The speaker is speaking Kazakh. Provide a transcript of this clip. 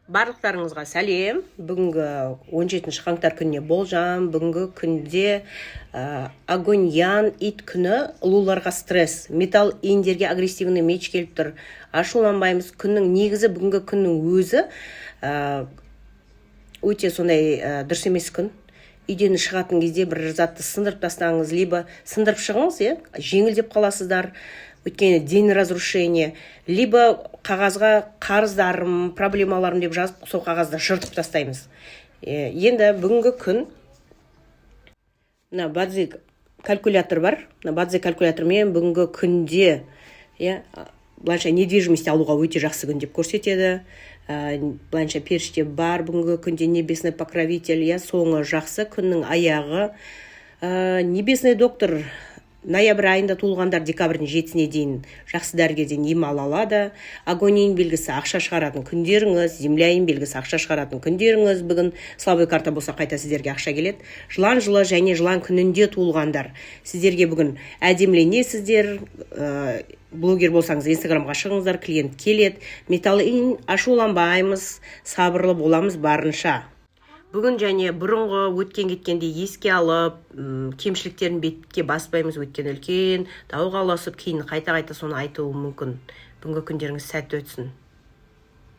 Барлықтарыңызға сәлем. Бүгінгі 17 қаңтар күніне болжам. Бүгінгі күнде огонь ян ит күні, ұлуларға стресс, металл иіндерге агрессивный меч келіп тұр. Ашуланбаймыз. Күннің негізі бүгінгі күннің өзі өте сондай дұрыс емес күн. Үйден шығатын кезде бір затты сындырып тастаңыз, либо сындырып шығыңыз, жеңілдеп қаласыздар. Өйткені день разрушения, либо қағазға қарыздарым, проблемаларым деп жазып, сол қағазды жыртып тастаймыз. Енді бүгінгі күн, бадзи калькулятор бар. Бадзи калькулятормен бүгінгі күнде былайша недвижимость алуға өте жақсы күн деп көрсетеді. Былайша періште бар бүгінгі күнде небесный покровитель, соңы жақсы, күннің аяғы. Небесный доктор ноябрь айында туылғандар декабрьдің 7-сіне дейін жақсы дәріге дейін ем ала алады. Агонин белгісі ақша шығаратын күндеріңіз, земляйын белгісі ақша шығаратын күндеріңіз. Бүгін слабый карта болса қайта сіздерге ақша келеді. Жылан жылы және жылан күнінде туылғандар. Сіздерге бүгін әдеміленесіздер. Блогер болсаңыз инстаграмға шығыңыздар, клиент келеді. Металлын ашуланбаймыз, сабырлы боламыз барынша. Бүгін және бұрынғы өткен-кеткенде еске алып, кемшіліктерін бетке баспаймыз, өткен үлкен дауға аласып, кейін қайта-қайта соны айтуы мүмкін. Бүгінгі күндеріңіз сәтті өтсін.